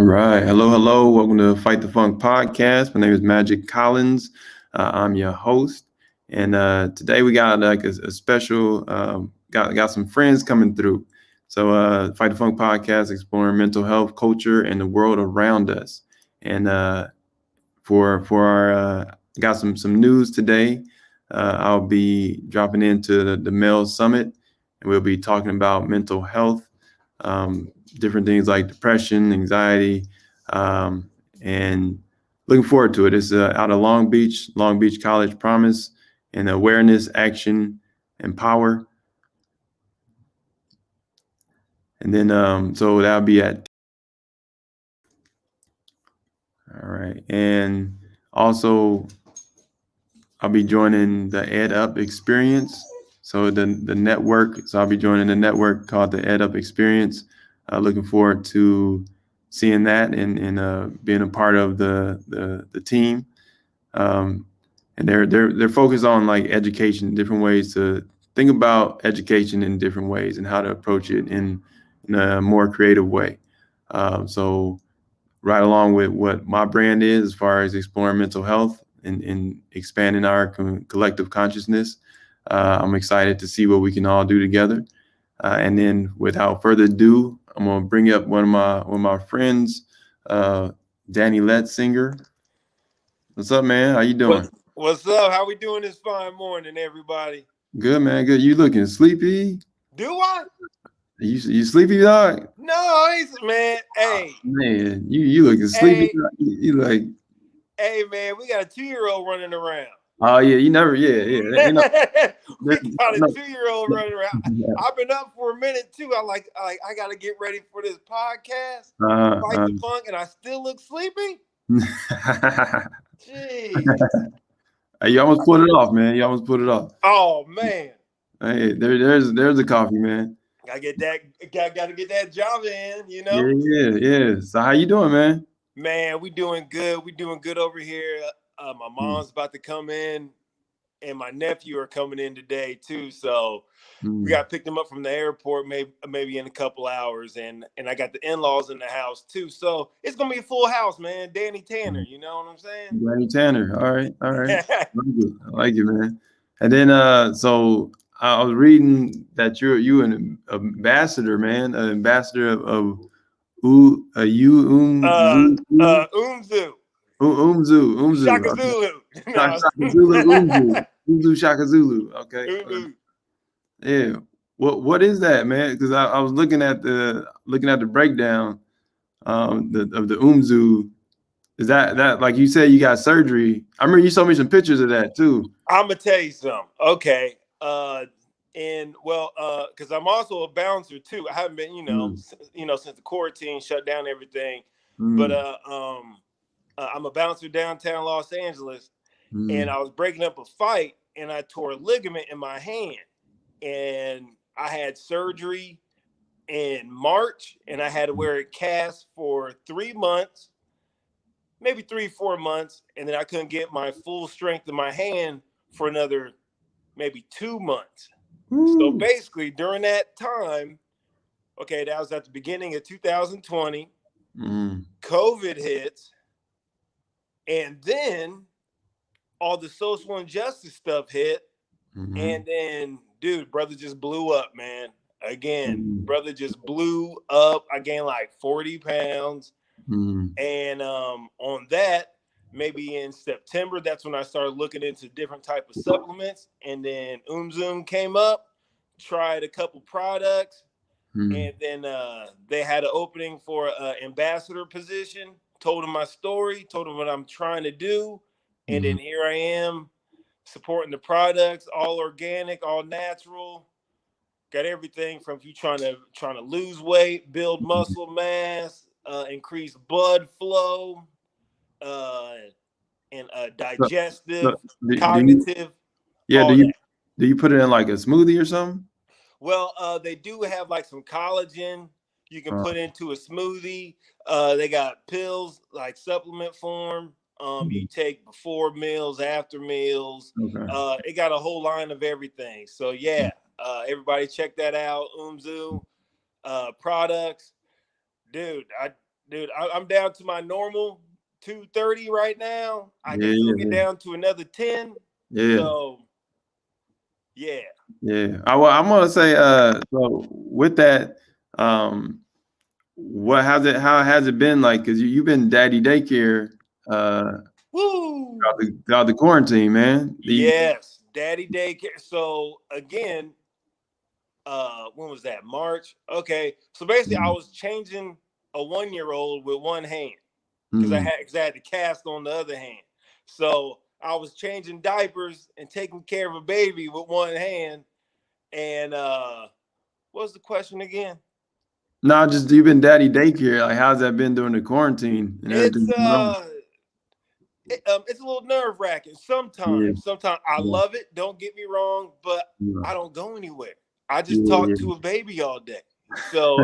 right. Hello, hello. Welcome to Fight the Funk podcast. My name is Magic Collins. I'm your host. And today we got like a special, got some friends coming through. So Fight the Funk podcast, exploring mental health, culture, and the world around us. And for our, got some news today. I'll be dropping into the Male Summit, and we'll be talking about mental health. Different things like depression, anxiety, and looking forward to it. It's out of Long Beach College Promise and Awareness, Action, and Power. And then, so that'll be at. All right. And also, I'll be joining the Ed Up Experience. So the network. So I'll be joining the network called the Ed Up Experience. Looking forward to seeing that and being a part of the team. And they're focused on like education, different ways to think about education in different ways and how to approach it in a more creative way. So right along with what my brand is as far as exploring mental health and expanding our collective consciousness. I'm excited to see what we can all do together. And then without further ado, I'm gonna bring up one of my friends, Danny Ledsinger. What's up, man? How you doing? What's up? How we doing this fine morning, everybody? Good, man. Good. You looking sleepy? Do I? You sleepy, dog? No, I ain't, man. Hey, man, you looking sleepy? Hey. You like? Hey, man, we got a 2-year-old running around. Oh yeah, you never. Yeah. We got a 2-year-old running around. I've been up for a minute too. I got to get ready for this podcast, Fight the Funk, and I still look sleepy. Jeez. You almost put it off, man. You almost put it off. Oh man. Hey, there's the coffee, man. Gotta get that job in, you know. Yeah. So how you doing, man? Man, we doing good. We doing good over here. My mom's about to come in, and my nephew are coming in today too. So we got to pick them up from the airport, maybe in a couple hours, and I got the in-laws in the house too. So it's gonna be a full house, man. Danny Tanner, you know what I'm saying? Danny Tanner. All right. I like it, man. And then so I was reading that you an ambassador, man, an ambassador of UMZU. UMZU. Shaka Zulu. Shaka Zulu. UMZU Shaka Zulu. Okay. Yeah. What is that, man? Because I was looking at the breakdown of the UMZU. Is that like you said you got surgery? I remember you showed me some pictures of that too. I'm gonna tell you something. Okay. Because I'm also a bouncer too. I haven't been, since the quarantine shut down everything. But I'm a bouncer downtown Los Angeles, and I was breaking up a fight, and I tore a ligament in my hand, and I had surgery in March, and I had to wear a cast for 3 months, maybe 3-4 months, and then I couldn't get my full strength in my hand for another maybe 2 months. So basically during that time, okay, that was at the beginning of 2020, COVID hits, and then all the social injustice stuff hit, and then, dude, brother just blew up, man. Again, brother just blew up. I gained like 40 pounds. And on that, maybe in September, that's when I started looking into different type of supplements. And then UMZU came up, tried a couple products, and then they had an opening for an ambassador position. Told them my story, told them what I'm trying to do, and then here I am supporting the products, all organic, all natural. Got everything from you trying to lose weight, build muscle mass, increase blood flow, and digestive, cognitive. Do you put it in like a smoothie or something? Well, they do have like some collagen you can put into a smoothie. They got pills like supplement form. You take before meals, after meals. Okay. It got a whole line of everything. So yeah, everybody check that out. UMZU products, dude. dude, I'm down to my normal 230 right now. I can Yeah, still yeah, get yeah. down to another 10. Yeah. So yeah. Yeah. I'm gonna say, so with that, how has it been like? Because you've been daddy daycare Woo! throughout the quarantine, man. Yes, daddy daycare. So again, when was that? March. Okay. So basically I was changing a 1-year-old with one hand because I had the cast on the other hand. So I was changing diapers and taking care of a baby with one hand. And what was the question again? No, just you've been daddy daycare. Like, how's that been during the quarantine and everything It's going on? it's a little nerve wracking Yeah, sometimes. Sometimes I yeah, love it. Don't get me wrong, but yeah, I don't go anywhere. I just talk yeah, to a baby all day. So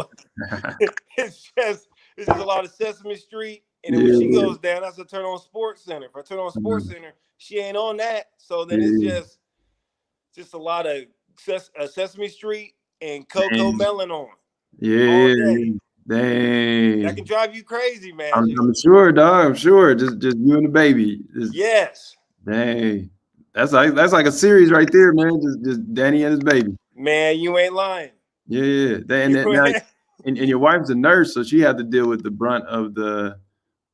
it's just a lot of Sesame Street. And then when she yeah, goes down, I have to turn on Sports Center. If I turn on Sports Center, she ain't on that. So then it's yeah, just a lot of Sesame Street and Coco yeah, Melon on all yeah, day. yeah. That can Dang. drive you crazy, Magic. I'm sure, dog. I'm sure. Just you and the baby. Yes. Dang. That's like a series right there, man. Just Danny and his baby. Man, you ain't lying. Yeah, yeah. You Now, ain't. and your wife's a nurse, so she had to deal with the brunt of the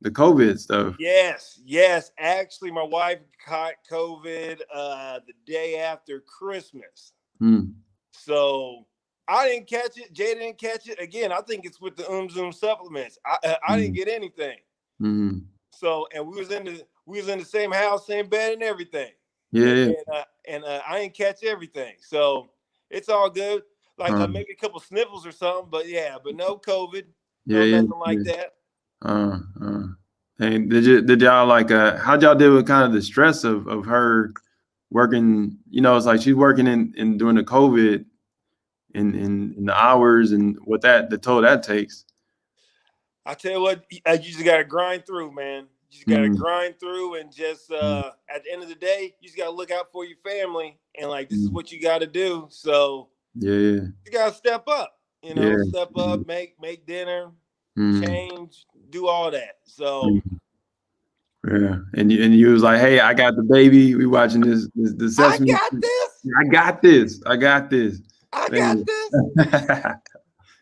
COVID stuff. Yes. Actually, my wife caught COVID the day after Christmas. Hmm. So I didn't catch it. Jay didn't catch it. Again, I think it's with the UMZU supplements. I didn't get anything. Mm-hmm. So, and we was in the same house, same bed, and everything. Yeah, And I didn't catch everything. So it's all good. Like maybe a couple sniffles or something, but no COVID, no yeah, nothing like yeah. that. And did y'all like how'd y'all deal with kind of the stress of her working? You know, it's like she's working in during the COVID in the hours and what the toll that takes. I tell you what, you just gotta grind through, man. You just gotta grind through, and just at the end of the day, you just gotta look out for your family, and like this is what you gotta do. So Yeah, you gotta step up, yeah, step up, make dinner, mm-hmm. change, do all that. So Yeah, and you was like, hey, I got the baby. We watching this the I Sesame. got this. I got this. I got this. I got Man. this.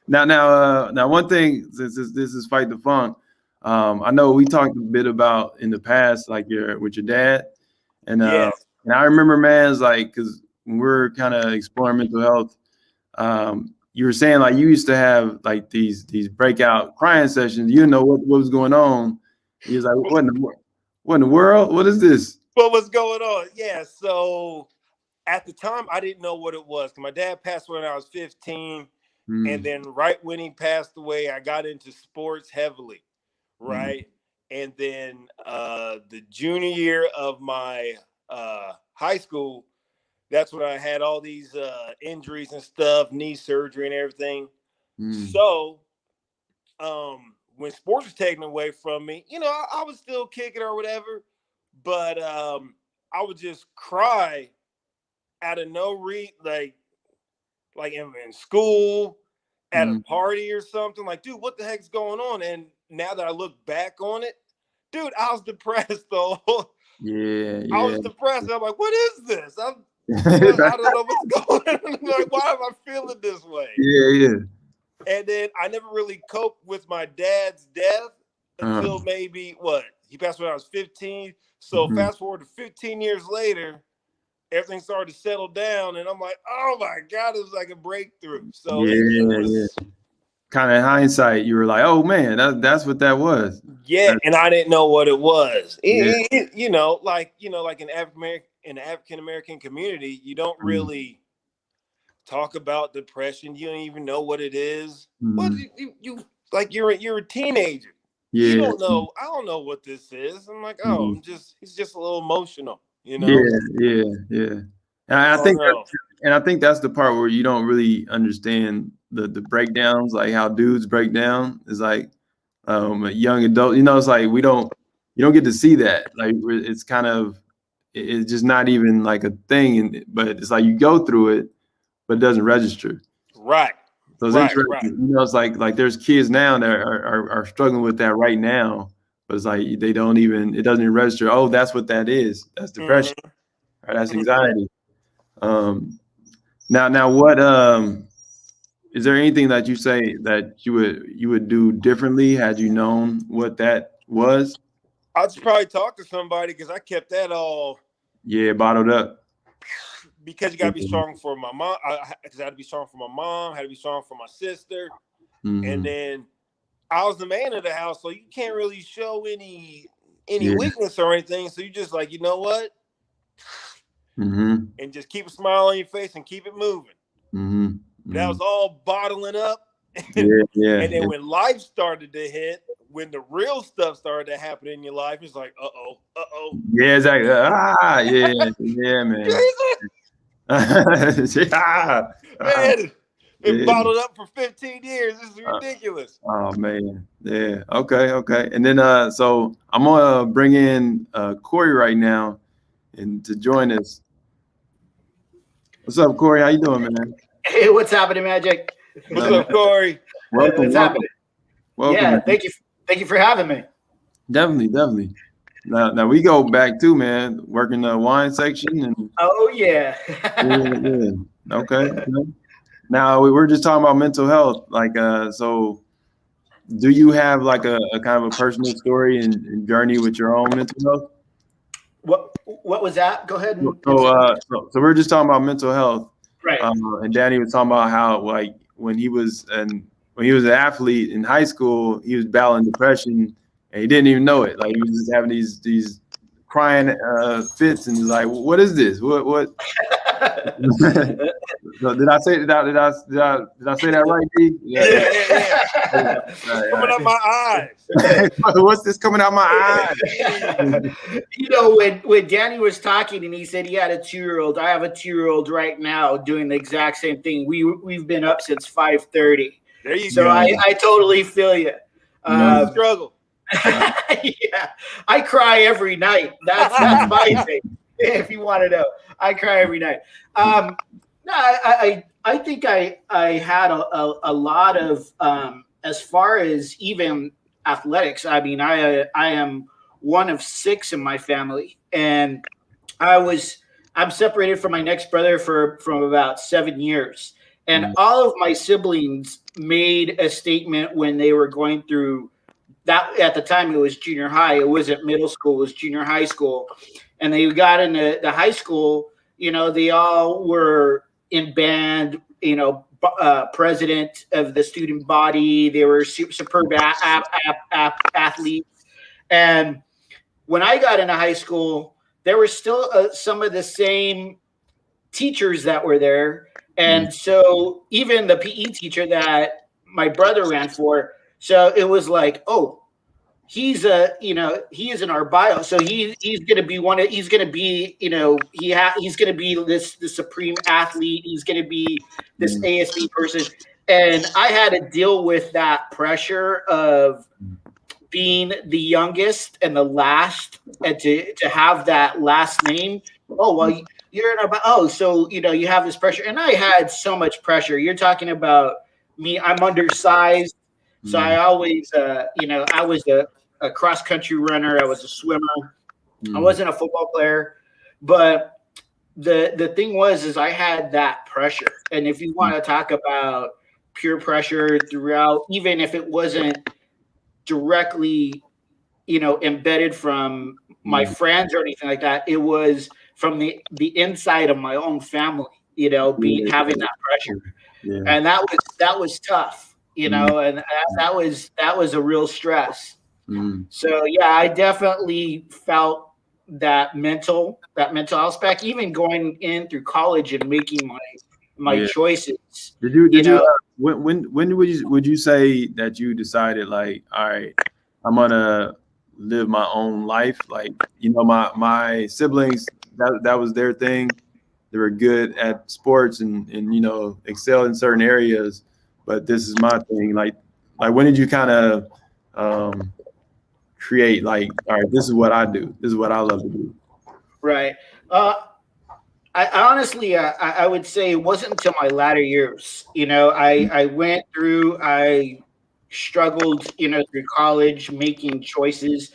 Now, one thing, since this is Fight the Funk, I know we talked a bit about in the past, like with your dad, and Yes. and I remember, man, it's like because when we're kind of exploring mental health, you were saying like you used to have like these breakout crying sessions. You didn't know what was going on. He was like, what in the world? What is this? What was going on? Yeah. So at the time, I didn't know what it was. My dad passed away when I was 15. And then right when he passed away, I got into sports heavily, right? And then the junior year of my high school, that's when I had all these injuries and stuff, knee surgery and everything. So when sports was taken away from me, I was still kicking or whatever, but I would just cry out of no reason, like in school, at a party or something. Like, dude, what the heck's going on? And now that I look back on it, dude, I was depressed though. Yeah. I was depressed. I'm like, what is this? I don't know what's going on. Like, why am I feeling this way? Yeah. And then I never really coped with my dad's death until maybe he passed when I was 15. So fast forward to 15 years later, everything started to settle down, and I'm like, oh my God, it was like a breakthrough. So it was kind of in hindsight, you were like, oh man, that's what that was. Yeah, and I didn't know what it was. Yeah. Like in the African American community, you don't really talk about depression. You don't even know what it is. What you like? You're a teenager. Yeah. You don't know. I don't know what this is. I'm like, oh, he's just a little emotional. Yeah. And I think that's the part where you don't really understand the breakdowns, like how dudes break down. Is like a young adult. It's like you don't get to see that. Like it's kind of it's just not even like a thing. But it's like you go through it, but it doesn't register. Right. So it's interesting. You know, it's like there's kids now that are struggling with that right now, but it's like it doesn't even register. Oh, that's what that is. That's depression. Right? That's anxiety. Now what is there anything that you say that you would do differently had you known what that was? I'd probably talk to somebody, because I kept that all bottled up. Because you gotta be strong for my mom. Because I had to be strong for my mom, had to be strong for my sister. And then I was the man of the house, so you can't really show any weakness or anything. So you just like, you know what? And just keep a smile on your face and keep it moving. That was all bottling up. And then when life started to hit, when the real stuff started to happen in your life, it's like, Yeah, exactly. Yeah, man. Man, it bottled up for 15 years. This is ridiculous. Oh man. Yeah. Okay. And then so I'm gonna bring in Corey right now and to join us. What's up, Corey? How you doing, man? Hey, what's happening, Magic? What's up, Corey? Welcome. Happening? Welcome. Yeah, thank you for having me. Definitely. Now we go back too, man. Working the wine section and. Oh yeah. yeah. Okay. Now we were just talking about mental health. Like, so do you have like a kind of a personal story and journey with your own mental health? What was that? Go ahead. So we're just talking about mental health, right? And Danny was talking about how like when he was an athlete in high school, he was battling depression and he didn't even know it. Like he was just having these crying fits, and he's like, "What is this? What?" So did I say that right, D? Yeah. Coming out my eyes. What's this coming out my eyes? You know, when Danny was talking and he said he had a 2-year-old, I have a 2-year-old right now doing the exact same thing. We've been up since 5:30. There you go. I totally feel you. Struggle. Yeah, I cry every night. That's my thing. If you want to know, I cry every night. No, I think I had a lot of as far as even athletics. I mean, I am one of 6 in my family, and I'm separated from my next brother from about 7 years, and all of my siblings made a statement when they were going through that. At the time, it was junior high. It wasn't middle school. It was junior high school. And they got into the high school, you know, they all were in band, you know, president of the student body. They were superb athletes. And when I got into high school, there were still some of the same teachers that were there. And so even the PE teacher that my brother ran for, so it was like, oh, he is in our bio, so he's going to be he's going to be, you know, he's going to be the supreme athlete. He's going to be this ASB person, and I had to deal with that pressure of being the youngest and the last, and to have that last name. Oh well, you're in our bio. Oh, so you know you have this pressure, and I had so much pressure. You're talking about me. I'm undersized, so I always, I was a cross-country runner. I was a swimmer. I wasn't a football player, but the thing was I had that pressure. And if you want to talk about peer pressure throughout, even if it wasn't directly, you know, embedded from my friends or anything like that, it was from the inside of my own family, you know, having that pressure. And that was tough, you know, and that was a real stress. So yeah, I definitely felt that mental aspect, even going in through college and making my choices. Did you when would you say that you decided like, all right, I'm gonna live my own life? Like, you know, my siblings, that was their thing. They were good at sports and you know, excel in certain areas, but this is my thing. Like when did you kind of create like, all right, this is what I do. This is what I love to do. Right. I honestly, I would say it wasn't until my latter years. I went through, I struggled, through college, making choices.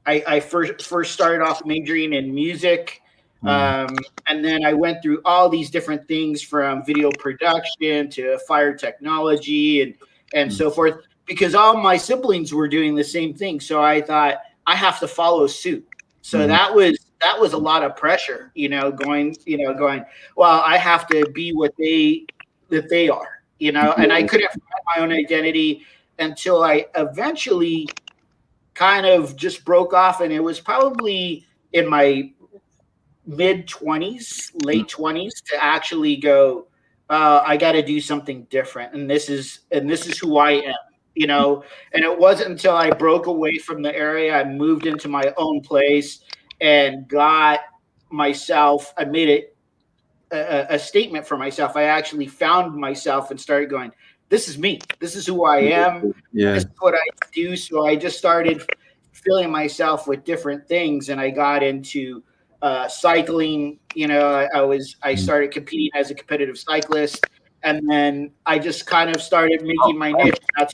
I first started off majoring in music, and then I went through all these different things from video production to fire technology and so forth, because all my siblings were doing the same thing. So I thought I have to follow suit. So that was a lot of pressure, going, well, I have to be what they are, and I couldn't find my own identity until I eventually kind of just broke off. And it was probably in my mid 20s, late 20s, to actually go, I got to do something different. And this is who I am, and it wasn't until I broke away from the area, I moved into my own place and got myself, I made it a statement for myself. I actually found myself and started going, this is me. This is who I am. Yeah. This is what I do. So I just started filling myself with different things, and I got into cycling. I started competing as a competitive cyclist, and then I just kind of started making my niche. I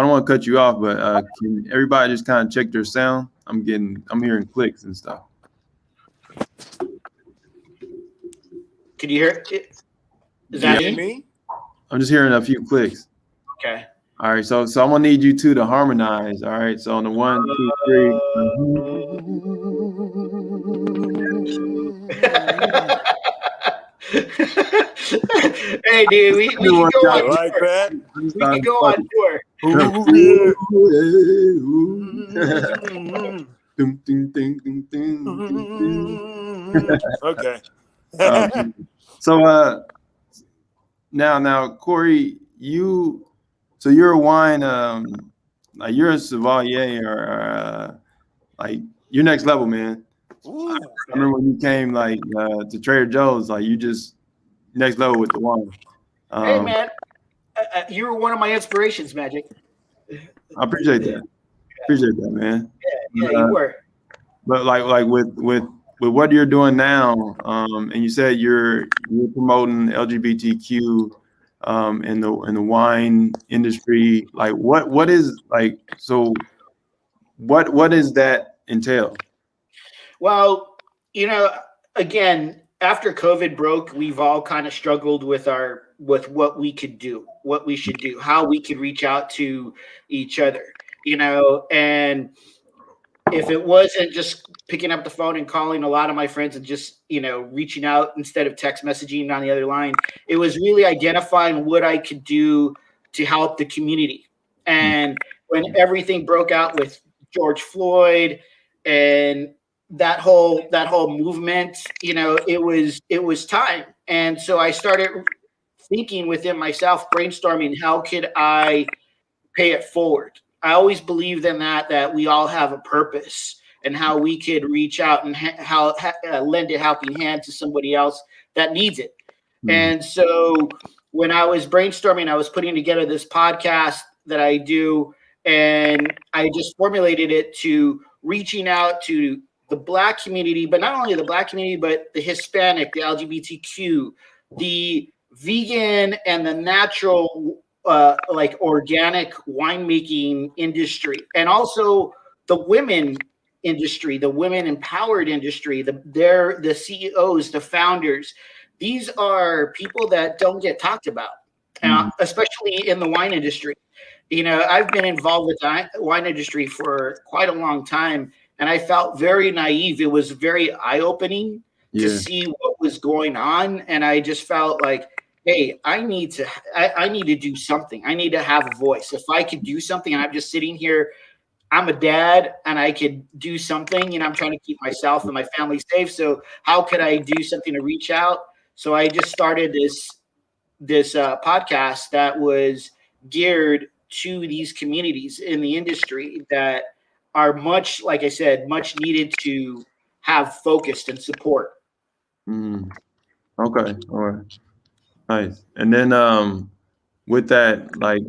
don't want to cut you off, but can everybody just kind of check their sound? I'm hearing clicks and stuff. Can you hear it? Is that me? I'm just hearing a few clicks. Okay. All right, so I'm gonna need you two to harmonize. All right, so on the 1, 2, 3. Hey, dude, we can go on like tour. that. We can go on tour. Okay. So now Corey, you're a wine like you're a sommelier or like you're next level, man. Ooh. I remember when you came like to Trader Joe's, like you just next level with the wine. Hey, man, you were one of my inspirations, Magic. I appreciate that. Appreciate that, man. Yeah, you were. But like with what you're doing now, and you said you're promoting LGBTQ in the wine industry. Like what is like so? What does that entail? Well, again, after COVID broke, we've all kind of struggled with what we could do, what we should do, how we could reach out to each other, and if it wasn't just picking up the phone and calling a lot of my friends and just, reaching out instead of text messaging on the other line, it was really identifying what I could do to help the community. And when everything broke out with George Floyd and that whole movement, it was time. And so I started thinking within myself, brainstorming, how could I pay it forward? I always believed in that we all have a purpose and how we could reach out and lend a helping hand to somebody else that needs it. And so when I was brainstorming, I was putting together this podcast that I do, and I just formulated it to reaching out to the Black community, but not only the Black community, but the Hispanic, the LGBTQ, the vegan, and the natural like organic winemaking industry, and also the women industry, the women empowered industry, the CEOs, the founders. These are people that don't get talked about, especially in the wine industry. I've been involved with the wine industry for quite a long time, and I felt very naive. It was very eye-opening to see what was going on, and I just felt like, hey, I need to do something. I need to have a voice. If I could do something, and I'm just sitting here, I'm a dad, and I could do something. I'm trying to keep myself and my family safe. So how could I do something to reach out? So I just started this podcast that was geared to these communities in the industry that are much, like I said, much needed to have focused and support. Okay, all right. Nice. And then with that, like,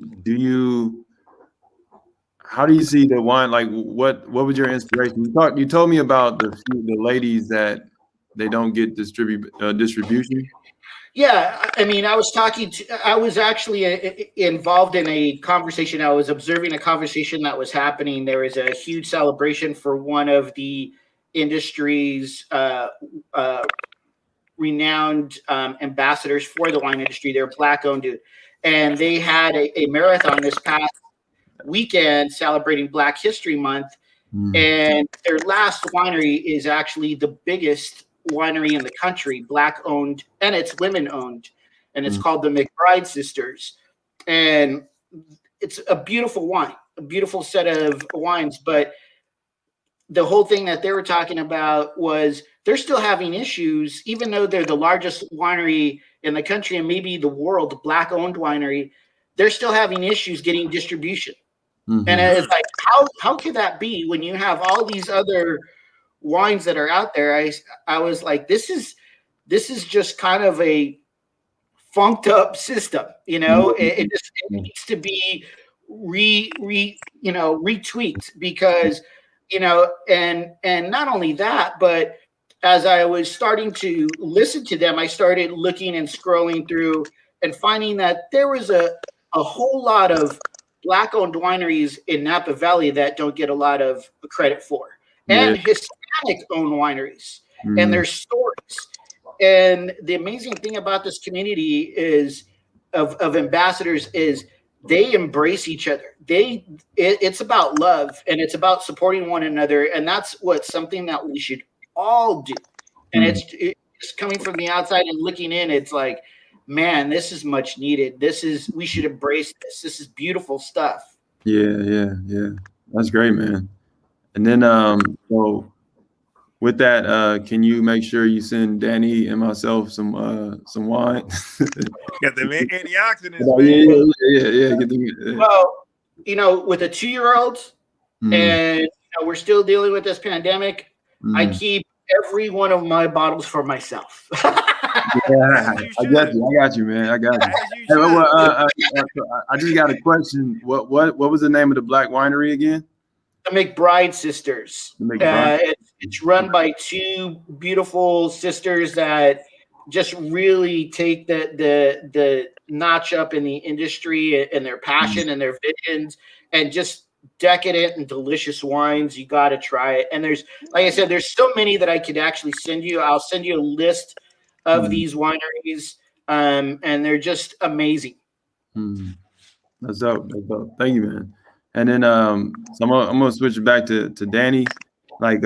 how do you see the wine? Like, what was your inspiration? You told me about the ladies that they don't get distribution? Yeah, I mean, I was actually involved in a conversation. I was observing a conversation that was happening. There was a huge celebration for one of the industry's renowned ambassadors for the wine industry. They're Black-owned, dude. And they had a marathon this past weekend celebrating Black History Month. And their last winery is actually the biggest winery in the country, Black-owned, and it's women-owned. And it's called the McBride Sisters. And it's a beautiful wine, a beautiful set of wines. But the whole thing that they were talking about was they're still having issues, even though they're the largest winery in the country and maybe the world, Black-owned winery, they're still having issues getting distribution. And it's like, how could that be when you have all these other wines that are out there? I was like, this is just kind of a funked up system, you know. It needs to be retweaked because, you know, and not only that, but as I was starting to listen to them, I started looking and scrolling through and finding that there was a whole lot of Black-owned wineries in Napa Valley that don't get a lot of credit for, and Hispanic-owned wineries and their stories. And the amazing thing about this community is of ambassadors is they embrace each other. It's about love and it's about supporting one another, and that's something that we should all do. And it's coming from the outside and looking in. It's like, man, this is much needed. We should embrace this. This is beautiful stuff. Yeah. That's great, man. And then, so with that, can you make sure you send Danny and myself some wine? Got the antioxidants, man. Yeah. Get them. Well, you know, with a 2-year-old, and you know, we're still dealing with this pandemic, I keep every one of my bottles for myself. Yeah, I got you, man. I got you. Hey, I just got a question. What was the name of the Black winery again? The McBride Sisters. It's run by two beautiful sisters that just really take the notch up in the industry and their passion and their visions and just decadent and delicious wines. You got to try it. And there's, like I said, there's so many that I could actually send you. I'll send you a list of these wineries, and they're just amazing. That's dope. Thank you, man. And then so I'm gonna switch it back to Danny. Like,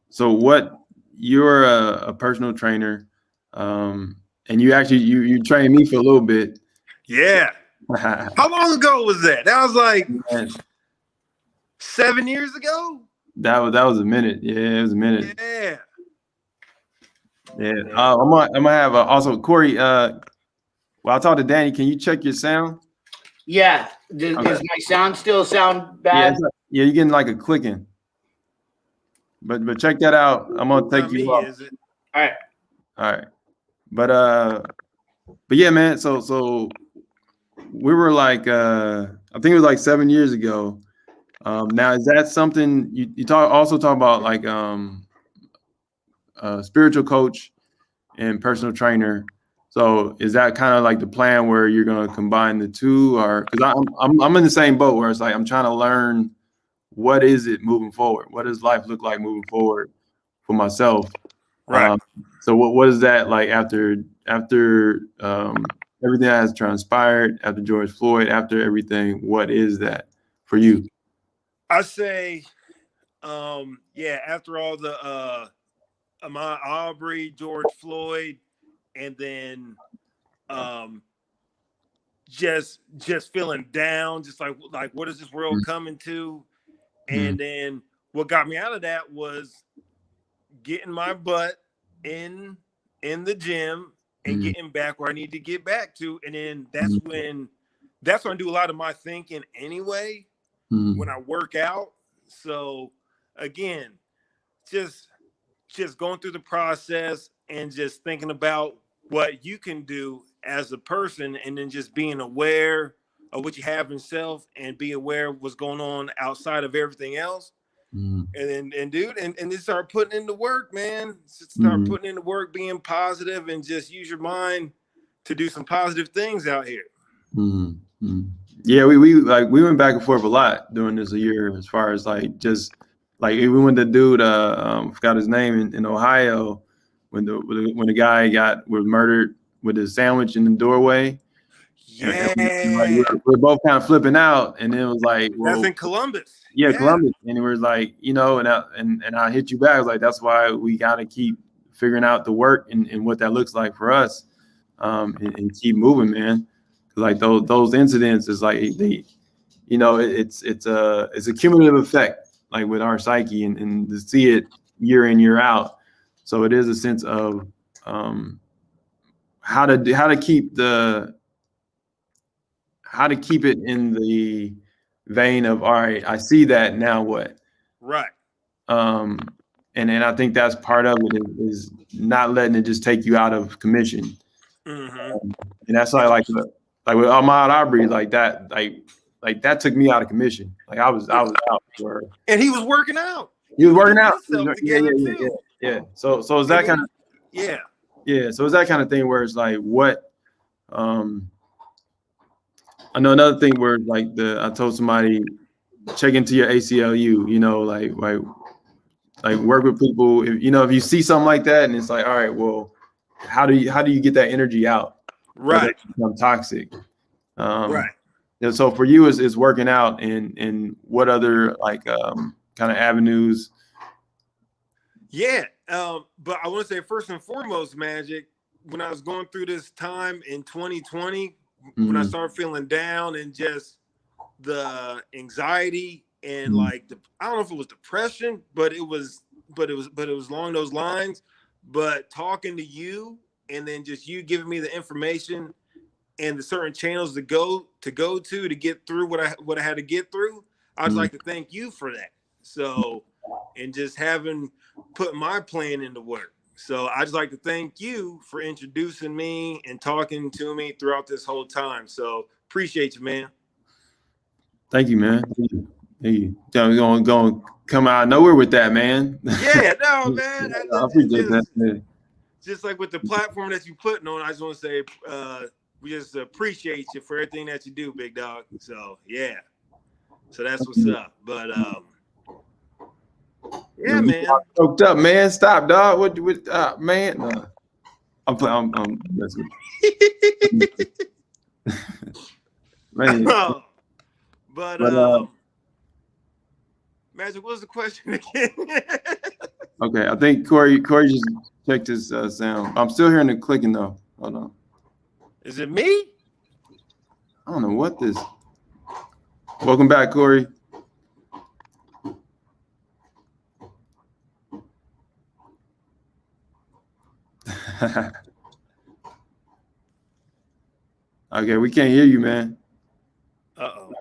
so you're a personal trainer, and you trained me for a little bit. Yeah. How long ago was that? That was like 7 years ago. That was a minute. Yeah, it was a minute. Yeah. I'm gonna have also Corey. Well, I'll talk to Danny. Can you check your sound? Yeah. Does my sound still sound bad? Yeah, you're getting like a clicking. But check that out. I'm gonna take you off. All right. But yeah, man. So we were like, I think it was like 7 years ago. Now, is that something you also talk about, like spiritual coach and personal trainer? So is that kind of like the plan where you're going to combine the two, or because I'm in the same boat where it's like I'm trying to learn what is it moving forward? What does life look like moving forward for myself? Right. So what is that like after everything that has transpired, after George Floyd, after everything? What is that for you? I say, after all the Ahmaud Arbery, George Floyd, and then just feeling down, just like what is this world coming to? And then what got me out of that was getting my butt in the gym and getting back where I need to get back to. And then that's when I do a lot of my thinking anyway, when I work out. So again, just going through the process and just thinking about what you can do as a person, and then just being aware of what you have in self and be aware of what's going on outside of everything else. Mm. And then dude, and then start putting in the work, man. Start putting in the work, being positive, and just use your mind to do some positive things out here. Yeah, we went back and forth a lot during this year, as far as like just like we went to dude forgot his name in Ohio when the guy was murdered with his sandwich in the doorway. Yeah, and like, we're both kind of flipping out, and it was like, well, that's in Columbus. Yeah, Columbus, and it was like, and I hit you back. I was like, that's why we got to keep figuring out the work and what that looks like for us, and keep moving, man. Like those incidents is like it's a cumulative effect, like with our psyche, and to see it year in, year out. So it is a sense of how to keep it in the vein of, all right, I see that, now what? Right. And then I think that's part of it is not letting it just take you out of commission. And that's like with Ahmaud Arbery, like that took me out of commission. Like I was out for. And he was working out. He was working out. Yeah. So is that kind of. Yeah. Yeah. So is that kind of thing where it's like what, I know another thing where like I told somebody, check into your ACLU, like work with people. If you see something like that, and it's like, all right, well, how do you get that energy out? Right. Become toxic. Right. And so for you is working out, and what other like kind of avenues? Yeah. But I want to say first and foremost, Magic, when I was going through this time in 2020, when I started feeling down and just the anxiety and like I don't know if it was depression, but it was along those lines. But talking to you and then just you giving me the information and the certain channels to go to get through what I had to get through, I would like to thank you for that. So, and just put my plan into work. So I just like to thank you for introducing me and talking to me throughout this whole time. So appreciate you, man. Thank you, man. Thank you. Going to come out of nowhere with that, man. Yeah, no, man. I appreciate that. Man. Just like with the platform that you're putting on, I just want to say we just appreciate you for everything that you do, big dog. So yeah. So that's what's up. But yeah, man. Choked up, man. Stop, dog. What man? No. I'm messing with you. Man. But Magic, what was the question again? Okay, I think Corey just checked his sound. I'm still hearing the clicking though. Hold on. Is it me? I don't know what this. Welcome back, Corey. Okay, we can't hear you, man. Uh-oh.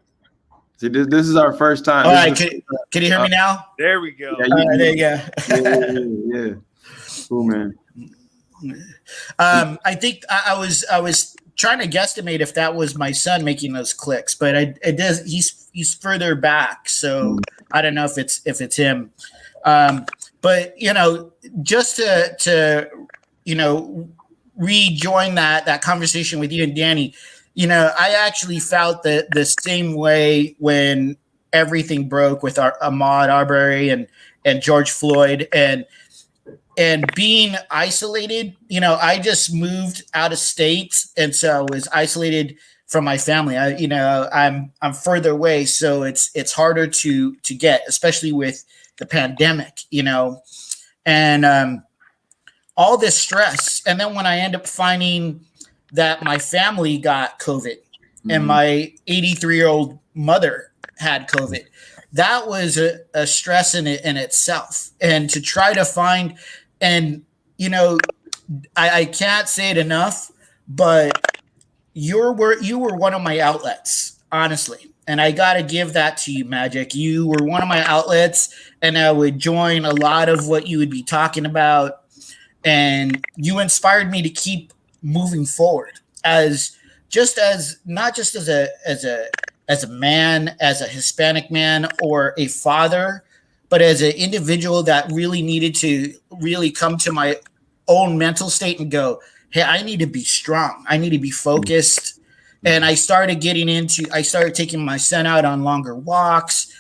See, this is our first time. All right, can you hear me now? There we go. Yeah, there you go. Yeah. Cool, man. I think I was trying to guesstimate if that was my son making those clicks, but it does. He's further back, so I don't know if it's him. But just to rejoin that conversation with you and Danny. I actually felt the same way when everything broke with our Ahmaud Arbery and George Floyd and being isolated. I just moved out of state, and so I was isolated from my family. I'm further away, so it's harder to get, especially with the pandemic. And all this stress, and then when I end up finding that my family got COVID and my 83-year-old mother had COVID. That was a stress in itself. And to try to find, and I can't say it enough, but you were one of my outlets, honestly. And I got to give that to you, Magic. You were one of my outlets, and I would join a lot of what you would be talking about. And you inspired me to keep moving forward not just as a man, as a Hispanic man or a father, but as an individual that really needed to really come to my own mental state and go, hey, I need to be strong. I need to be focused. And I started taking my son out on longer walks.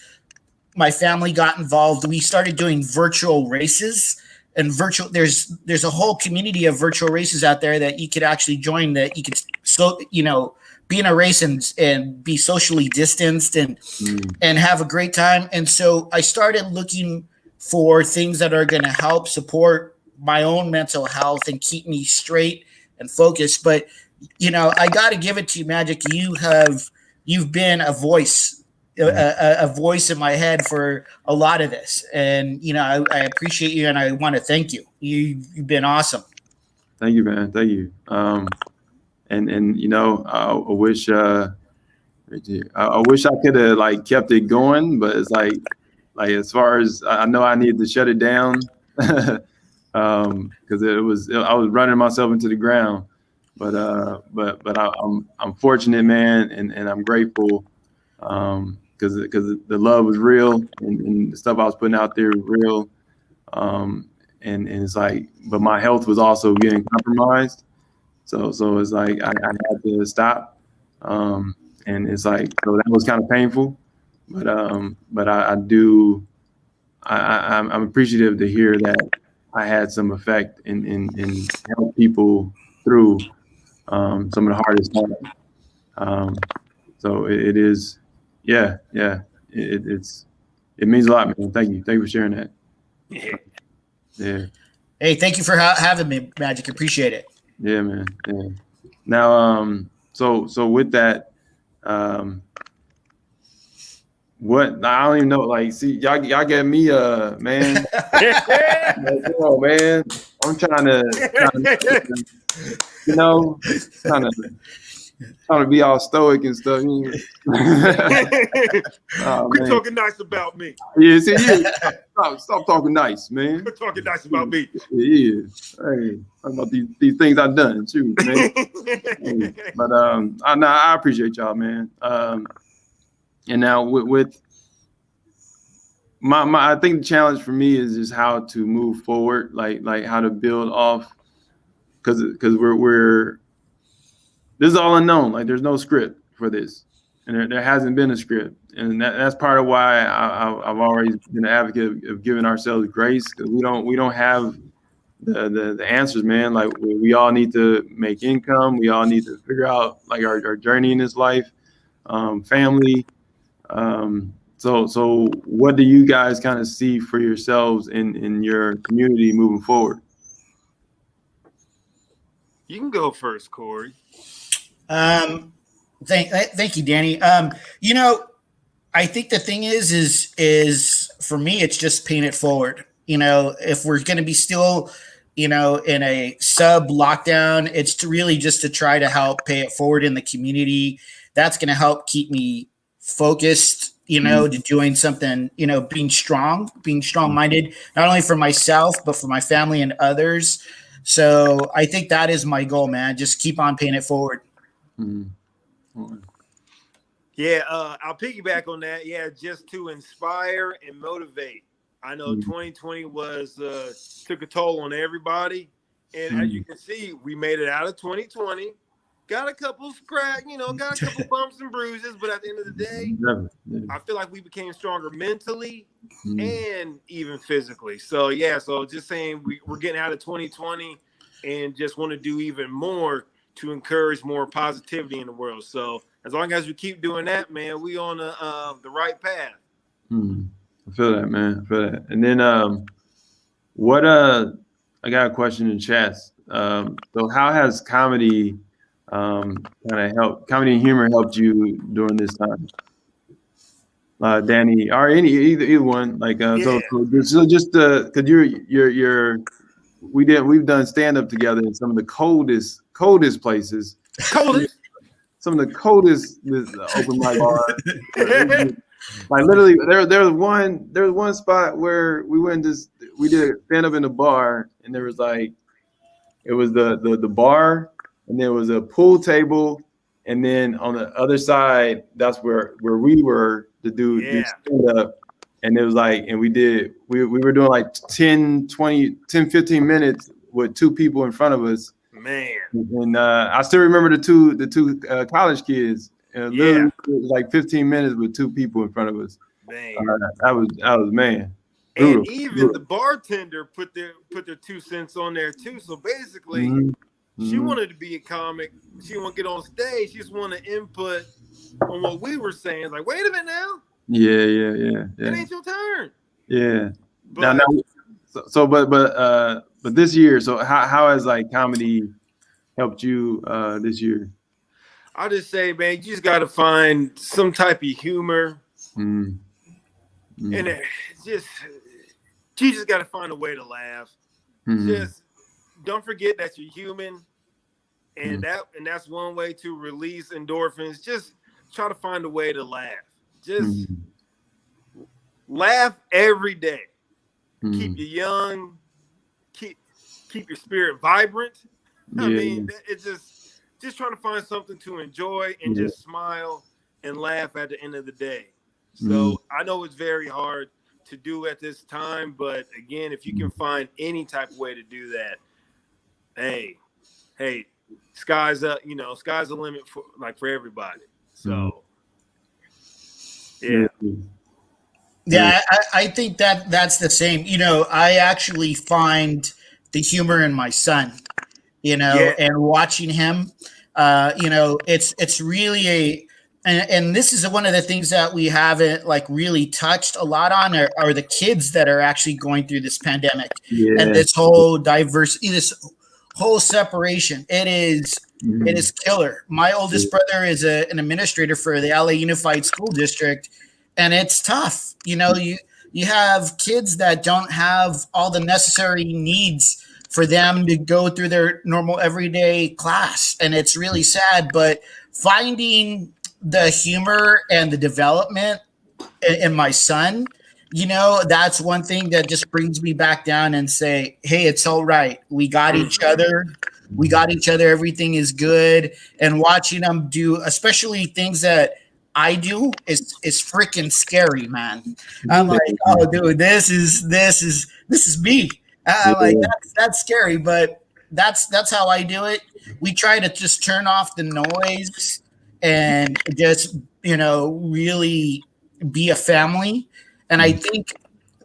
My family got involved. We started doing virtual races, and there's a whole community of virtual races out there that you could actually join, that you could be in a race and be socially distanced and have a great time. And so I started looking for things that are going to help support my own mental health and keep me straight and focused. But, I got to give it to you, Magic. You've been a voice, a voice in my head for a lot of this. And, I appreciate you, and I want to thank you. You've been awesome. Thank you, man. Thank you. And I wish I could have kept it going, but it's like as far as I know, I needed to shut it down because I was running myself into the ground. But I'm fortunate, man, and I'm grateful because the love was real and the stuff I was putting out there was real. And it's but my health was also getting compromised. So it's I had to stop. And it's so that was kind of painful, but I'm appreciative to hear that I had some effect in help people through some of the hardest times. So it is, it means a lot, man. Thank you for sharing that. Yeah. Hey, thank you for having me, Magic. Appreciate it. Yeah, man. Yeah. Now, so with that, what I don't even know. See, y'all get me, man. Come on, man. I'm trying to trying to be all stoic and stuff. Quit talking nice about me. Yeah, see, stop talking nice, man. Quit talking nice about me. Yeah. Hey, talking about these things I've done too, man. Hey, but I appreciate y'all, man. And now with my I think the challenge for me is just how to move forward, like how to build off, because we're this is all unknown. There's no script for this, and there hasn't been a script, and that's part of why I've always been an advocate of giving ourselves grace, because we don't have the answers, man. We all need to make income. We all need to figure out our journey in this life, family. So what do you guys kind of see for yourselves in your community moving forward? You can go first, Corey. Thank you, Danny. I think the thing is for me, it's just paying it forward. If we're going to be still, in a sub lockdown, it's really just to try to help pay it forward in the community. That's going to help keep me focused, to doing something, being strong-minded, not only for myself, but for my family and others. So I think that is my goal, man. Just keep on paying it forward. Yeah, I'll piggyback on that. Yeah, just to inspire and motivate. I know 2020 took a toll on everybody, and as you can see, we made it out of 2020. Got a couple got a couple bumps and bruises, but at the end of the day, I feel like we became stronger mentally and even physically. So just saying we're getting out of 2020 and just want to do even more to encourage more positivity in the world. So as long as we keep doing that, man, we on the right path. I feel that, man. I feel that. And then I got a question in chats. So how has comedy comedy and humor helped you during this time? Danny, or either one, so just because we've done stand up together in some of the coldest places. Some of the coldest open mic bars. Literally, there was one spot where we did stand up in a bar, and there was it was the bar, and there was a pool table, and then on the other side, that's where we were to do stand up. and it was like, and we were doing like 10, 15 minutes with two people in front of us. Man. And I still remember the two college kids. Literally, it was like 15 minutes with two people in front of us. Man. That was man. And even the bartender put their 2 cents on there too. So basically, she wanted to be a comic. She didn't want to get on stage. She just wanted input on what we were saying. It's like, wait a minute now. Yeah. It ain't your turn. Yeah. But, but this year, so how has like comedy helped you this year? I'll just say, man, you just got to find some type of humor. And it's just, you just got to find a way to laugh. Just don't forget that you're human. And that's one way to release endorphins. Just try to find a way to laugh. Just laugh every day. Keep you young. Keep your spirit vibrant. I mean, it's just trying to find something to enjoy and just smile and laugh at the end of the day. So I know it's very hard to do at this time, but again, if you can find any type of way to do that, hey, sky's the limit for everybody. So yeah, I think that's the same. I actually find the humor in my son, and watching him, it's really and this is one of the things that we haven't like really touched a lot on are the kids that are actually going through this pandemic and this whole diversity, this whole separation. It is killer. My oldest brother is an administrator for the LA Unified School District, and it's tough. You have kids that don't have all the necessary needs for them to go through their normal everyday class, and it's really sad. But finding the humor and the development in my son, that's one thing that just brings me back down and say, hey, it's all right. We got each other. Everything is good. And watching them do, especially things that I do, is freaking scary, man. I'm like, oh, dude, this is me. I'm like, that's scary, but that's how I do it. We try to just turn off the noise and just, really be a family. And I think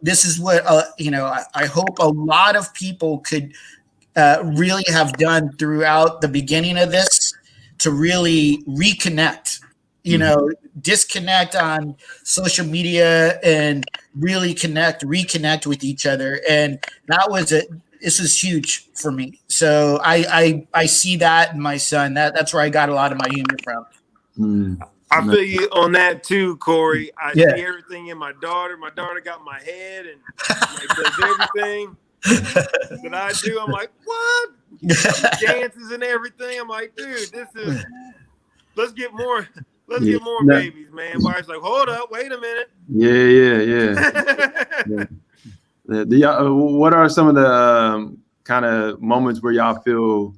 this is what, I hope a lot of people could really have done throughout the beginning of this to really reconnect, disconnect on social media and really reconnect with each other. And this was huge for me. So I see that in my son. That's where I got a lot of my humor from. I feel you on that too, Corey. I see everything in my daughter. My daughter got my head and does everything that I do. I'm like, what? Dances and everything. I'm like, dude, let's get more babies, man. Wife's like, hold up, wait a minute. Yeah. What are some of the kind of moments where y'all feel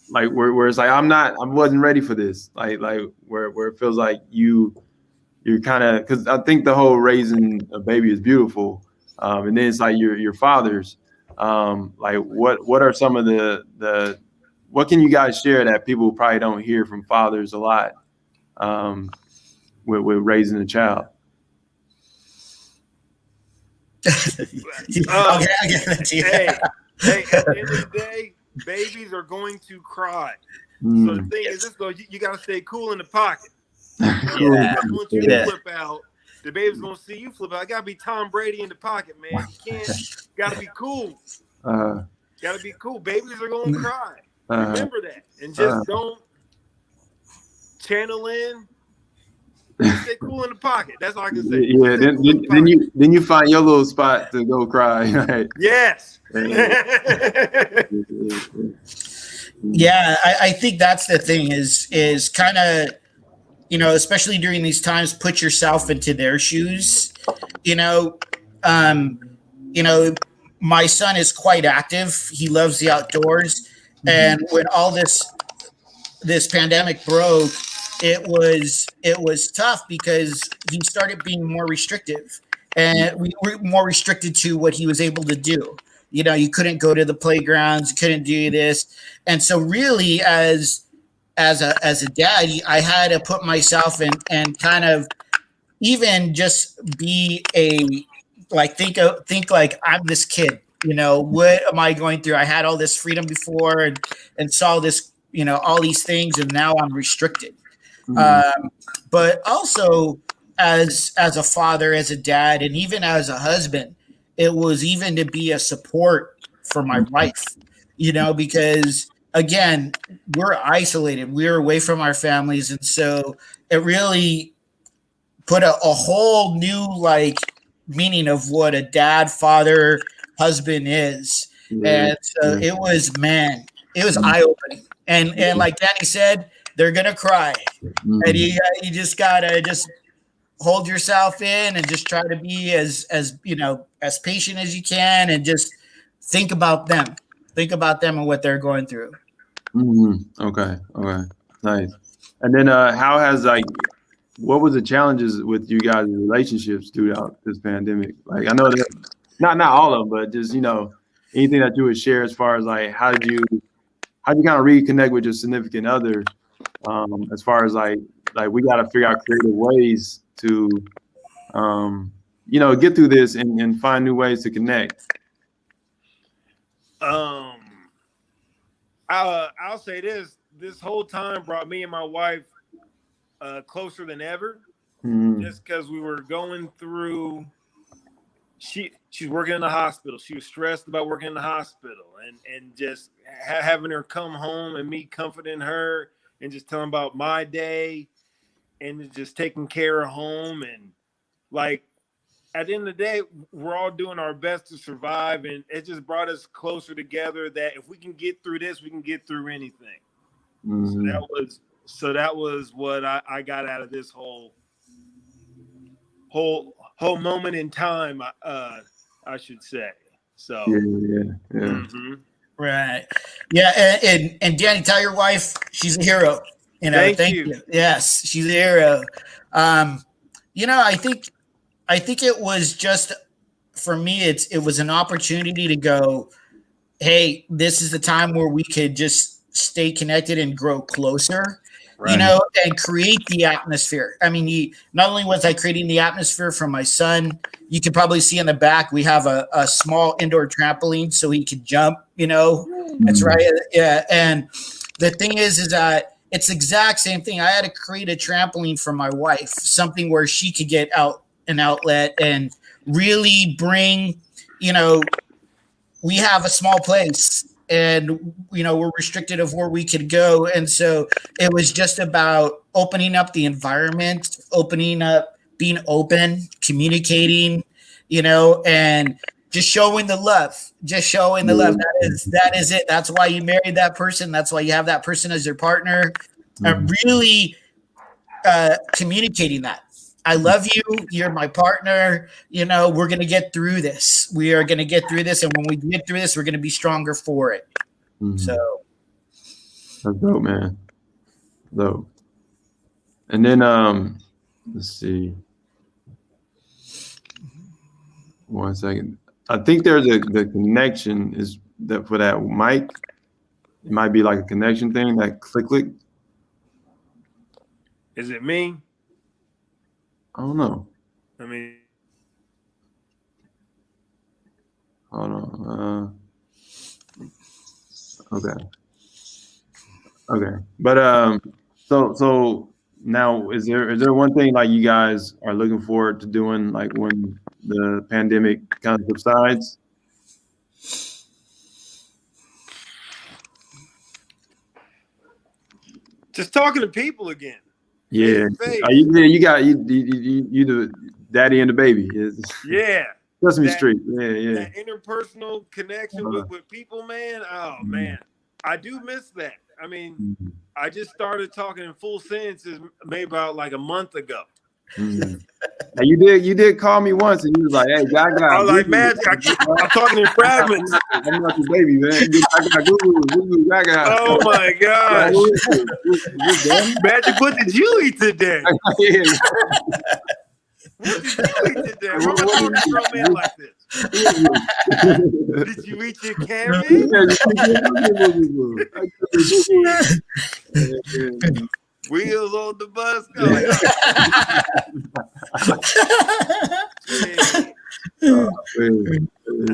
like where it's like I wasn't ready for this, like where it feels like you're kind of, because I think the whole raising a baby is beautiful, and then it's like your fathers, like what are some of the what can you guys share that people probably don't hear from fathers a lot, with raising a child? I'll get that to you. Hey, at the end of the day, babies are going to cry. So the thing is, you got to stay cool in the pocket. Once you flip out, the baby's going to see you flip out. I got to be Tom Brady in the pocket, man. You got to be cool. Got to be cool. Babies are going to cry. Remember that. And just don't channel in. Stay cool in the pocket. That's all I can say. Yeah, then you find your little spot to go cry. Right? Yes. Yeah, I think that's the thing is kind of, especially during these times, put yourself into their shoes. My son is quite active. He loves the outdoors. And when all this pandemic broke, it was tough because he started being more restrictive, and we were more restricted to what he was able to do. You know, you couldn't go to the playgrounds, you couldn't do this, and so really, as a dad, I had to put myself in and kind of even just be think like I'm this kid. You know, what am I going through? I had all this freedom before and saw this, you know, all these things, and now I'm restricted. But also as a father, as a dad, and even as a husband, it was even to be a support for my wife, you know, because again, we're isolated, we're away from our families. And so it really put a whole new like meaning of what a dad, father, husband is. And so it was, man, it was eye-opening. And like Danny said, they're gonna cry. And you just gotta just hold yourself in and just try to be as you know, as patient as you can, and just think about them and what they're going through. Okay, nice. And then how has what was the challenges with you guys' relationships throughout this pandemic? Like, I know that not all of them, but just, you know, anything that you would share as far as like how did you kind of reconnect with your significant other, as far as like we got to figure out creative ways to you know, get through this and find new ways to connect. I'll say this whole time brought me and my wife closer than ever, just because we were going through. She's working in the hospital. She was stressed about working in the hospital, and just having her come home and me comforting her and just telling about my day and just taking care of home. And like at the end of the day, we're all doing our best to survive, and it just brought us closer together. That if we can get through this, we can get through anything. So that was what I got out of this whole moment in time, I should say. So Right, yeah, and Danny, tell your wife she's a hero. You know, thank you. Yes, she's a hero. You know, I think it was just for me. It was an opportunity to go, hey, this is the time where we could just stay connected and grow closer. Right. You know, and create the atmosphere. I mean, not only was I creating the atmosphere for my son, you can probably see in the back, we have a small indoor trampoline so he could jump, you know, that's right. Yeah. And the thing is that it's the exact same thing. I had to create a trampoline for my wife, something where she could get out an outlet and really bring, you know, we have a small place. And, you know, we're restricted of where we could go. And so it was just about opening up the environment, opening up, being open, communicating, you know, and just showing the love, That is it. That's why you married that person. That's why you have that person as your partner. Really communicating that. I love you. You're my partner. You know, we're going to get through this. We are going to get through this. And when we get through this, we're going to be stronger for it. So. That's dope, man. Dope. And then, let's see. 1 second. I think there's the connection is that for that mic. It might be like a connection thing, that click. Is it me? I don't know. I mean, hold on. Okay. But so now is there one thing like you guys are looking forward to doing like when the pandemic kind of subsides? Just talking to people again. Yeah, you got you the daddy and the baby. Yeah, Sesame Street. Yeah. That interpersonal connection with people, man. Oh man, I do miss that. I mean, I just started talking in full sentences maybe about like a month ago. Mm. Now, you did call me once, and you was like, "Hey, Gaga." I was like, "Man, I'm talking in fragments." I'm not your baby, man. I got Google, Gaga. Oh my gosh! Magic, what did you eat today? What did you eat today? Why am I talking to grown man like this? Did you eat your candy? Wheels on the bus.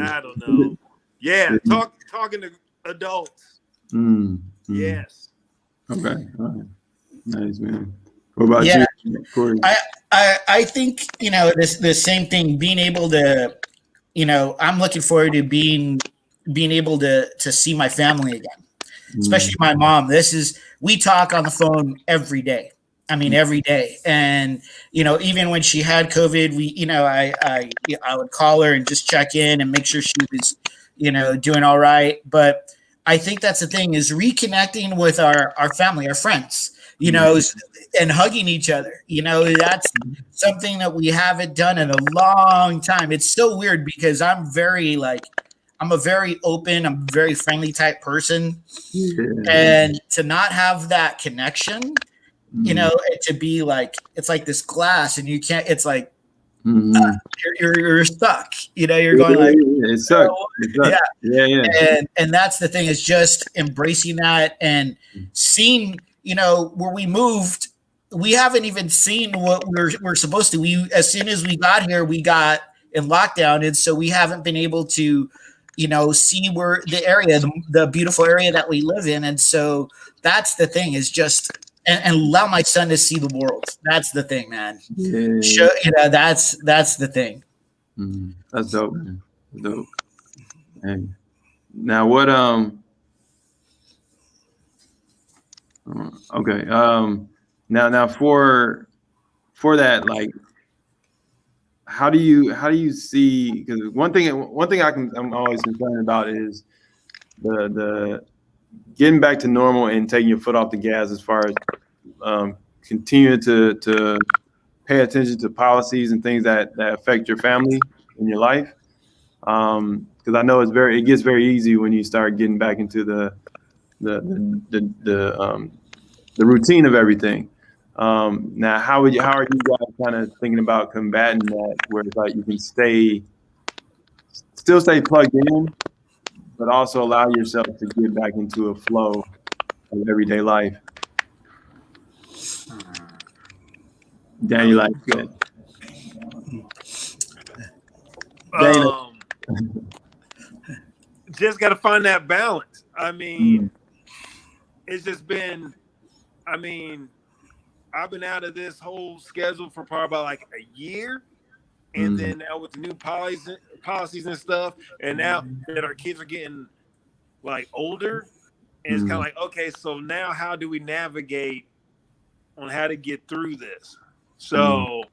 I don't know. Yeah, talking to adults. Yes. Okay. All right. Nice, man. What about you, Corey? I think, the same thing, being able to, I'm looking forward to being able to see my family again, especially my mom. We talk on the phone every day. I mean, every day. And, even when she had COVID, I would call her and just check in and make sure she was, doing all right. But I think that's the thing, is reconnecting with our family, our friends, and hugging each other. That's something that we haven't done in a long time. It's so weird because I'm a very open, I'm a very friendly type person. And to not have that connection, to be like, it's like this glass and you can't, it's like, you're stuck, you're going like, it sucks. Yeah. And that's the thing, is just embracing that and seeing, where we moved, we haven't even seen what we're supposed to. As soon as we got here, we got in lockdown. And so we haven't been able to, see where the area, the beautiful area that we live in. And so that's the thing, is just, and allow my son to see the world. That's the thing, man. Show, that's the thing. That's dope, man. That's dope. And now what, okay. Now for that, like, how do you see? Because one thing I'm always concerned about is the getting back to normal and taking your foot off the gas as far as continuing to pay attention to policies and things that affect your family and your life. Because I know it gets very easy when you start getting back into the routine of everything. Now, how are you guys kind of thinking about combating that, where it's like you can still stay plugged in, but also allow yourself to get back into a flow of everyday life? Danny, like that. Just got to find that balance. I mean, it's just been, I've been out of this whole schedule for probably about like a year. And then now with the new policies and stuff, and now that our kids are getting like older, and it's kind of like, okay, so now how do we navigate on how to get through this? So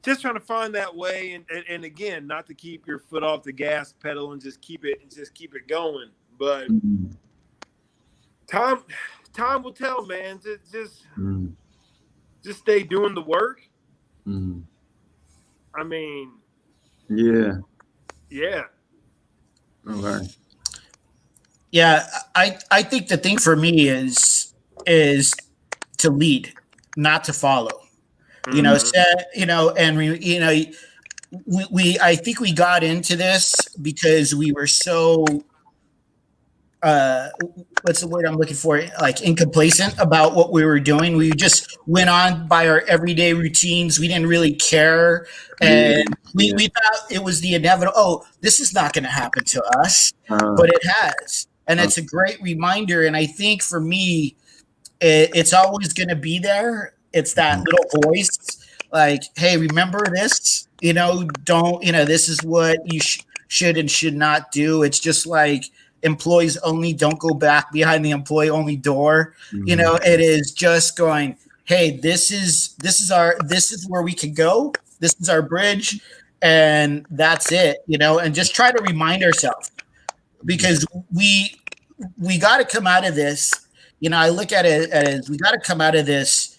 just trying to find that way, and again, not to keep your foot off the gas pedal and just keep it going. But time will tell, man. Just stay doing the work. I mean, yeah. Okay. Yeah, I think the thing for me is to lead, not to follow. I think we got into this because we were so what's the word I'm looking for? Like incomplacent about what we were doing. We just went on by our everyday routines. We didn't really care. And we thought it was the inevitable. Oh, this is not going to happen to us, but it has. And it's a great reminder. And I think for me, it's always going to be there. It's that little voice like, hey, remember this, this is what you should and should not do. It's just like, employees only, don't go back behind the employee only door. It is just going, hey, this is where we can go. This is our bridge, and that's it, and just try to remind ourselves, because we got to come out of this. I look at it as we got to come out of this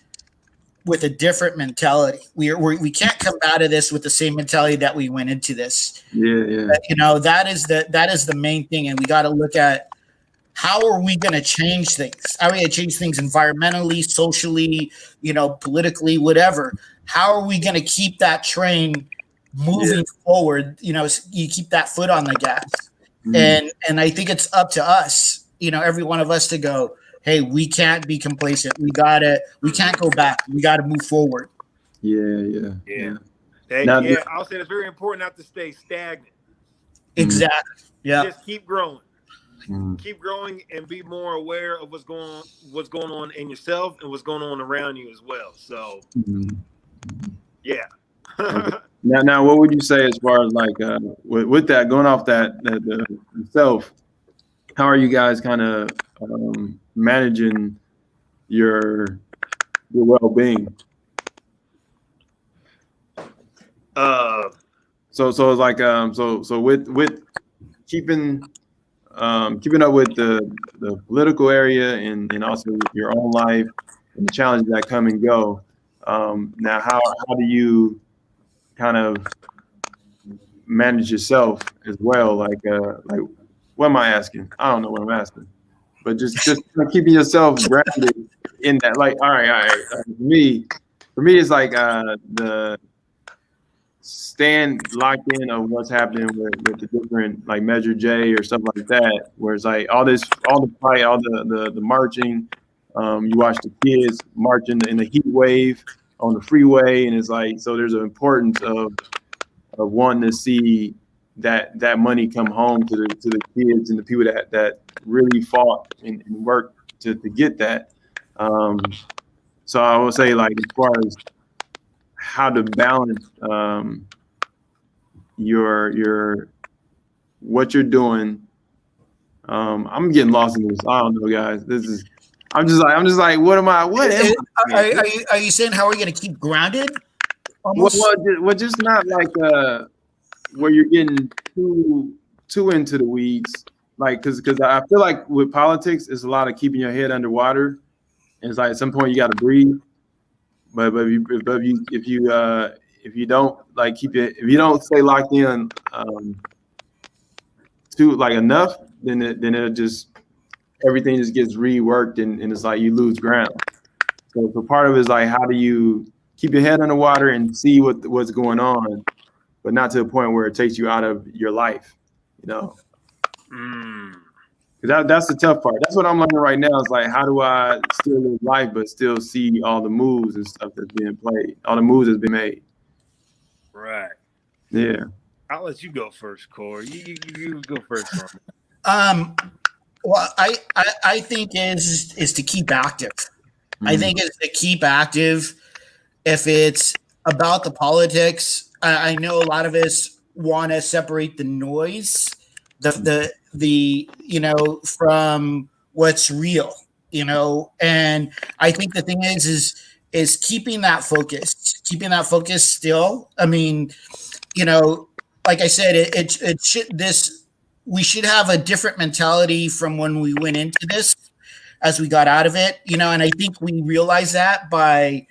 with a different mentality. We can't come out of this with the same mentality that we went into this. Yeah. But, that is the main thing, and we got to look at how are we going to change things? How are we going to change things environmentally, socially, politically, whatever? How are we going to keep that train moving forward? You keep that foot on the gas, and I think it's up to us, every one of us to go, hey, we can't be complacent. We can't go back. We got to move forward. Yeah. I'll say it's very important not to stay stagnant. Exactly. Yeah. Just keep growing. Keep growing and be more aware of what's going on in yourself and what's going on around you as well. So, yeah. Now, what would you say as far as like with that going off that self? How are you guys kind of managing your well-being? So it's like so with keeping up with the political area and also your own life and the challenges that come and go. Now, how do you kind of manage yourself as well? Like what am I asking? I don't know what I'm asking, but just keeping yourself grounded in that. Like, all right. For me, it's like the stand locked in of what's happening with the different like Measure J or stuff like that, where it's like all the fight, all the marching. You watch the kids marching in the heat wave on the freeway, and it's like, so there's an importance of wanting to see that money come home to the kids and the people that really fought and worked to get that. So I would say, like, as far as how to balance your what you're doing. I'm getting lost in this. I don't know, guys. I'm just like, what am I? Are you saying how are we going to keep grounded? Well, just not like where you're getting too into the weeds. Like, because I feel like with politics, it's a lot of keeping your head underwater. And it's like at some point you got to breathe. But if you don't like if you don't stay locked in to like enough, then it'll just everything just gets reworked and it's like you lose ground. So part of it is like, how do you keep your head underwater and see what's going on, but not to a point where it takes you out of your life, Because that's the tough part. That's what I'm learning right now. Is like, how do I still live life but still see all the moves and stuff that's being played, all the moves that's been made. Right. Yeah. I'll let you go first, Corey. You go first. Well, I think is to keep active. I think it's to keep active. If it's about the politics, I know a lot of us want to separate the noise, the from what's real, and I think the thing is keeping that focus still. I mean, like I said, we should have a different mentality from when we went into this as we got out of it, and I think we realized that by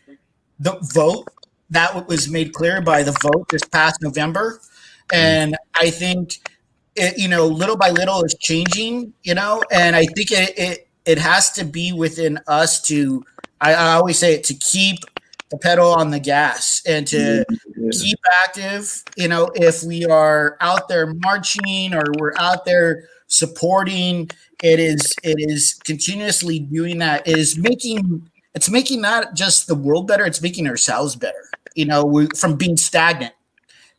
the vote that was made clear by the vote this past November. And I think little by little is changing, and I think it has to be within us to, I always say it, to keep the pedal on the gas and to keep active. If we are out there marching or we're out there supporting, it is continuously doing that. It's making not just the world better, it's making ourselves better. From being stagnant.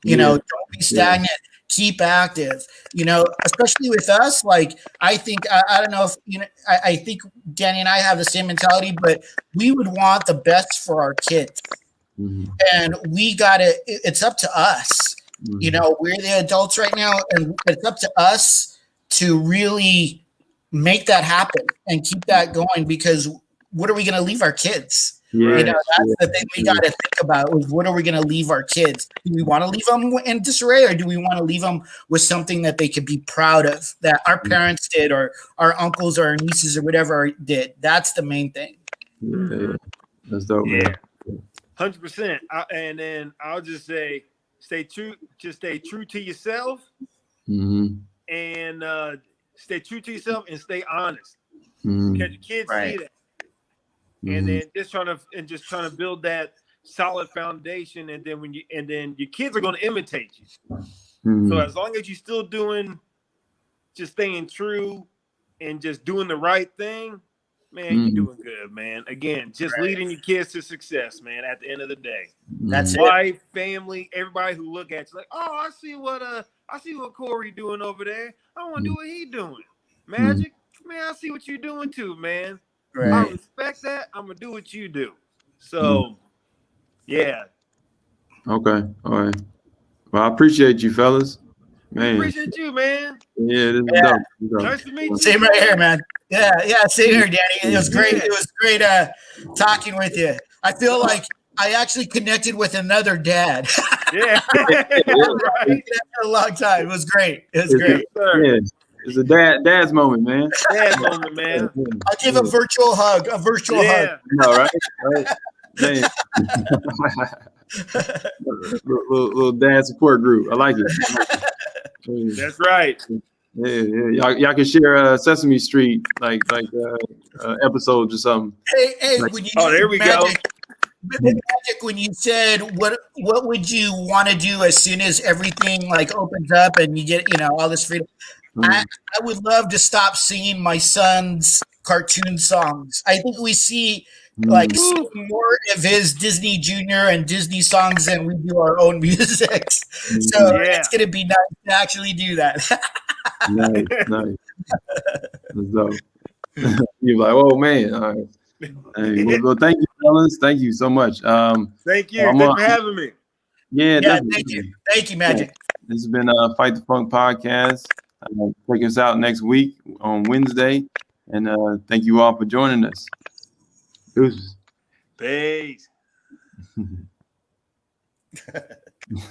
Don't be stagnant. Keep active. Especially with us. Like, I think I don't know if I think Danny and I have the same mentality, but we would want the best for our kids, and we gotta. It's up to us. We're the adults right now, and it's up to us to really make that happen and keep that going. Because what are we going to leave our kids? That's the thing we got to think about, is what are we going to leave our kids? Do we want to leave them in disarray, or do we want to leave them with something that they could be proud of, that our parents did, or our uncles or our nieces or whatever did? That's the main thing. Yeah. That's dope, man. 100%. And then I'll just say, stay true to yourself, Mm-hmm. and stay true to yourself and stay honest. Mm-hmm. Because your kids see that. And then just trying to build that solid foundation, and then your kids are going to imitate you. Mm-hmm. So as long as you're still just staying true and just doing the right thing, man, you're doing good, man. Again, just leading your kids to success, man. At the end of the day, that's wife, family, everybody who look at you like, oh, I see what Corey doing over there. I want to do what he doing. Magic, man, I see what you're doing too, man. I respect that. I'm gonna do what you do. So, yeah. Okay. All right. Well, I appreciate you, fellas. Man. Appreciate you, man. Yeah, this is dope. Nice to meet you. Same right here, man. Yeah, same here, Danny. It was great. It was great talking with you. I feel like I actually connected with another dad. Yeah. Right. For a long time. It was great. It was great. Yeah. It's a dad's moment, man. Dad's moment, man. I'll give a virtual hug. A virtual hug. No, right? Man. little dad support group. I like it. That's right. Yeah. Y'all can share Sesame Street like episodes or something. Hey, when you there we go. Magic, when you said what would you want to do as soon as everything like opens up and you get all this freedom? I would love to stop singing my son's cartoon songs. I think we see like more of his Disney Junior and Disney songs than we do our own music. So it's gonna be nice to actually do that. Nice. That's dope. You're like, oh man. All right. Hey, well, thank you, fellas. Thank you so much. Thank you. Thanks for having me. Yeah, thank you. Thank you, Magic. This has been a Fight the Funk podcast. Check us out next week on Wednesday. And thank you all for joining us. Deuces. Peace.